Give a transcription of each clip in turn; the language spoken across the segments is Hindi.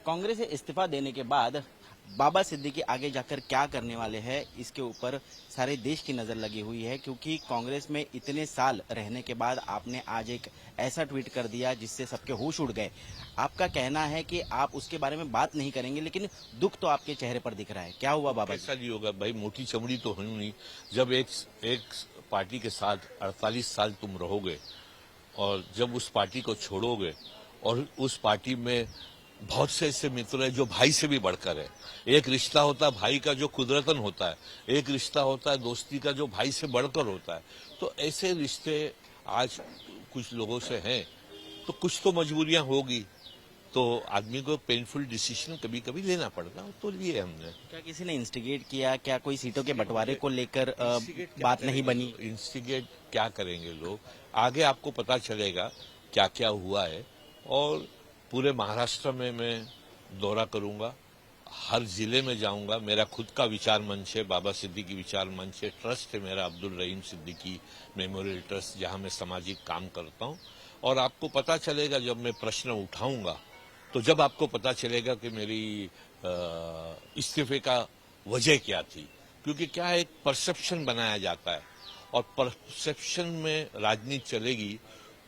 कांग्रेस से इस्तीफा देने के बाद बाबा सिद्दीकी आगे जाकर क्या करने वाले हैं, इसके ऊपर सारे देश की नजर लगी हुई है। क्योंकि कांग्रेस में इतने साल रहने के बाद आपने आज एक ऐसा ट्वीट कर दिया जिससे सबके होश उड़ गए। आपका कहना है कि आप उसके बारे में बात नहीं करेंगे, लेकिन दुख तो आपके चेहरे पर दिख रहा है। क्या हुआ बाबा जी? ऐसा नहीं होगा भाई, मोटी चमड़ी तो हूं नहीं। जब एक पार्टी के साथ 48 साल तुम रहोगे और जब उस पार्टी को छोड़ोगे और उस पार्टी में बहुत से ऐसे मित्र हैं जो भाई से भी बढ़कर है। एक रिश्ता होता है भाई का जो कुदरतन होता है, एक रिश्ता होता है दोस्ती का जो भाई से बढ़कर होता है। तो ऐसे रिश्ते आज कुछ लोगों से हैं, तो कुछ तो मजबूरियां होगी, तो आदमी को पेनफुल डिसीजन कभी कभी लेना पड़ता है, तो लिए हमने। क्या किसी ने इंस्टिगेट किया? क्या कोई सीटों के बंटवारे को लेकर बात नहीं बनी? इंस्टिगेट क्या करेंगे लोग? आगे आपको पता चलेगा क्या क्या हुआ है। और पूरे महाराष्ट्र में मैं दौरा करूंगा, हर जिले में जाऊंगा। मेरा खुद का विचार मंच है, बाबा सिद्दीकी विचार मंच है, ट्रस्ट है मेरा अब्दुल रहीम सिद्दीकी मेमोरियल ट्रस्ट, जहां मैं सामाजिक काम करता हूं। और आपको पता चलेगा जब मैं प्रश्न उठाऊंगा, तो जब आपको पता चलेगा कि मेरी इस्तीफे का वजह क्या थी। क्योंकि क्या है, एक परसेप्शन बनाया जाता है और परसेप्शन में राजनीति चलेगी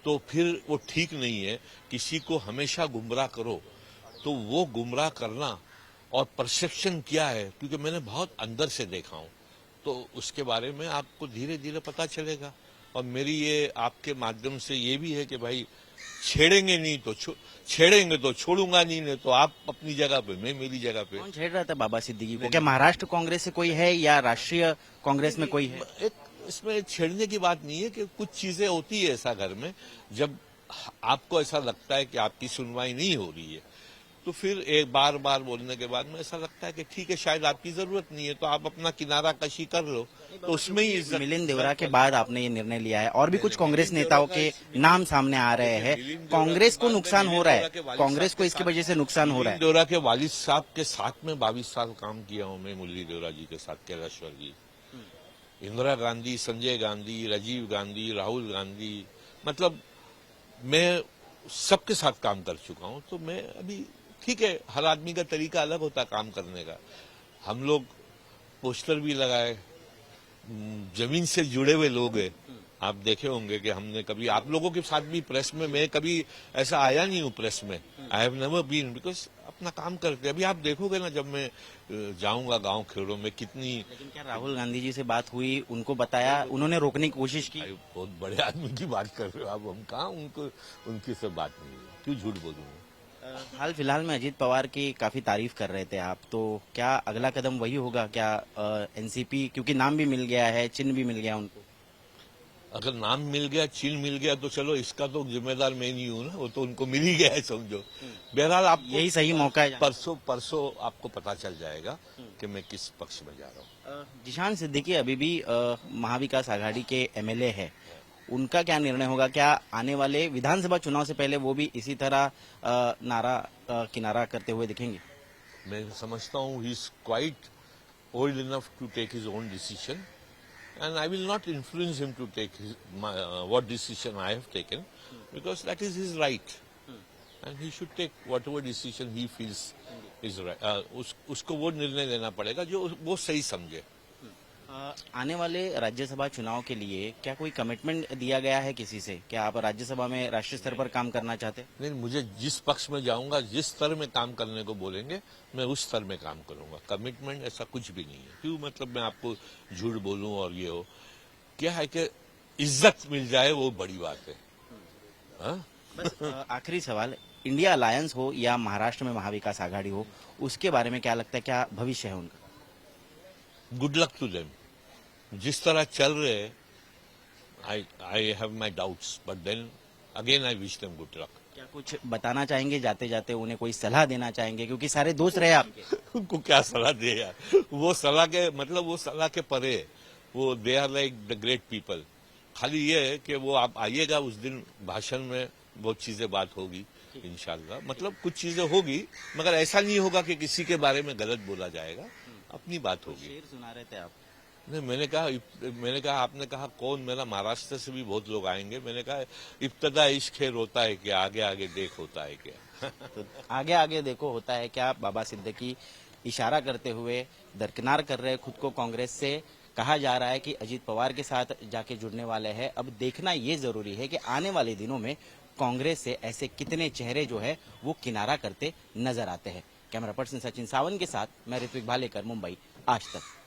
तो फिर वो ठीक नहीं है। किसी को हमेशा गुमराह करो तो वो गुमराह करना और परसेप्शन क्या है, क्योंकि मैंने बहुत अंदर से देखा हूं, तो उसके बारे में आपको धीरे धीरे पता चलेगा। और मेरी ये आपके माध्यम से ये भी है कि भाई छेड़ेंगे नहीं तो छेड़ेंगे तो छोड़ूंगा नहीं तो आप अपनी जगह पे, मैं मेरी जगह पे। कौन छेड़ रहा था बाबा सिद्दीकी को? क्या महाराष्ट्र कांग्रेस से कोई है या राष्ट्रीय कांग्रेस में कोई है? एक इसमें छेड़ने की बात नहीं है कि कुछ चीजें होती है ऐसा घर में, जब आपको ऐसा लगता है कि आपकी सुनवाई नहीं हो रही है, तो फिर एक बार बार बोलने के बाद में ऐसा लगता है कि ठीक है शायद आपकी जरूरत नहीं है, तो आप अपना किनारा कशी कर लो, तो उसमें ही इज्जत। मिलिंद देवरा के बाद आपने ये निर्णय लिया है और भी कुछ कांग्रेस नेताओं के नाम सामने आ रहे हैं। कांग्रेस को नुकसान हो रहा है, कांग्रेस को इसकी वजह से नुकसान हो रहा है। देवरा के वालिद साहब के साथ में 22 साल काम किया हूं मैं, मुरली देवरा जी के साथ, कैलाश्वर जी, इंदिरा गांधी, संजय गांधी, राजीव गांधी, राहुल गांधी, मतलब मैं सबके साथ काम कर चुका हूं। तो मैं अभी ठीक है, हर आदमी का तरीका अलग होता है काम करने का। हम लोग पोस्टर भी लगाए, जमीन से जुड़े हुए लोग हैं। आप देखे होंगे कि हमने कभी आप लोगों के साथ भी प्रेस में, मैं कभी ऐसा आया नहीं हूं प्रेस में, I have never been, because अपना काम करते। अभी आप देखोगे ना जब मैं जाऊंगा गांव खेड़ों में कितनी। लेकिन क्या राहुल गांधी जी से बात हुई, उनको बताया, उन्होंने रोकने की कोशिश की? बहुत बड़े आदमी की बात कर रहे हो आप, हम कहा उनको, उनकी से बात नहीं हुई, क्यों झूठ बोलूंगा। हाल फिलहाल में अजीत पवार की काफी तारीफ कर रहे थे आप, तो क्या अगला कदम वही होगा? क्या एनसीपी, क्योंकि नाम भी मिल गया है, चिन्ह भी मिल गया उनको? अगर नाम मिल गया, चिन्ह मिल गया, तो चलो इसका तो जिम्मेदार मैं नहीं हूं ना, वो तो उनको मिल ही गया है समझो। बहरहाल आप यही सही मौका है। परसों आपको पता चल जाएगा कि मैं किस पक्ष में जा रहा हूं। जिशान सिद्दीकी अभी भी महाविकास आघाड़ी के एमएलए है, उनका क्या निर्णय होगा? क्या आने वाले विधानसभा चुनाव से पहले वो भी इसी तरह नारा किनारा करते हुए दिखेंगे? मैं समझता हूं he is quite old enough to take his own decision, and I will not influence him to take what decision I have taken, because that is his right, and he should take whatever decision he feels is right. उसको वो निर्णय लेना पड़ेगा जो वो सही समझे। आने वाले राज्यसभा चुनाव के लिए क्या कोई कमिटमेंट दिया गया है किसी से? क्या आप राज्यसभा में राष्ट्रीय स्तर पर काम करना चाहते हैं? नहीं, मुझे जिस पक्ष में जाऊंगा, जिस स्तर में काम करने को बोलेंगे, मैं उस स्तर में काम करूंगा। कमिटमेंट ऐसा कुछ भी नहीं है। क्यों मतलब मैं आपको झूठ बोलूं और ये हो, क्या है कि इज्जत मिल जाए वो बड़ी बात है। हाँ? बस आखिरी सवाल, इंडिया अलायंस हो या महाराष्ट्र में महाविकास आघाड़ी हो, उसके बारे में क्या लगता है, क्या भविष्य है उनका? Good luck to them. जिस तरह चल रहे हैं, I have my doubts, but then again I wish them good luck. क्या कुछ बताना चाहेंगे जाते जाते, उन्हें कोई सलाह देना चाहेंगे? क्योंकि सारे दोस्त रहे आपके। उनको क्या सलाह दे यार, वो सलाह के मतलब वो सलाह के परे है। वो they are like the great people. खाली ये है कि वो आप आइएगा उस दिन, भाषण में बहुत चीजें बात होगी इंशाल्लाह, मतलब कुछ चीजें होगी, मगर ऐसा नहीं होगा कि किसी के बारे में गलत बोला जाएगा, अपनी बात होगी। शेर सुना रहे थे आप? नहीं, मैंने कहा आपने कहा कौन, मेरा महाराष्ट्र से भी बहुत लोग आएंगे, मैंने कहा इब्तदा इश्क है रोता है क्या, आगे आगे देख होता है क्या। तो आगे आगे देखो होता है क्या। बाबा सिद्दीकी इशारा करते हुए दरकिनार कर रहे खुद को कांग्रेस से। कहा जा रहा है कि अजीत पवार के साथ जाके जुड़ने वाले हैं। अब देखना ये जरूरी है कि आने वाले दिनों में कांग्रेस से ऐसे कितने चेहरे जो है वो किनारा करते नजर आते हैं। कैमरा पर्सन सचिन सावन के साथ मैं ऋत्विक भालेकर, मुंबई, आज तक।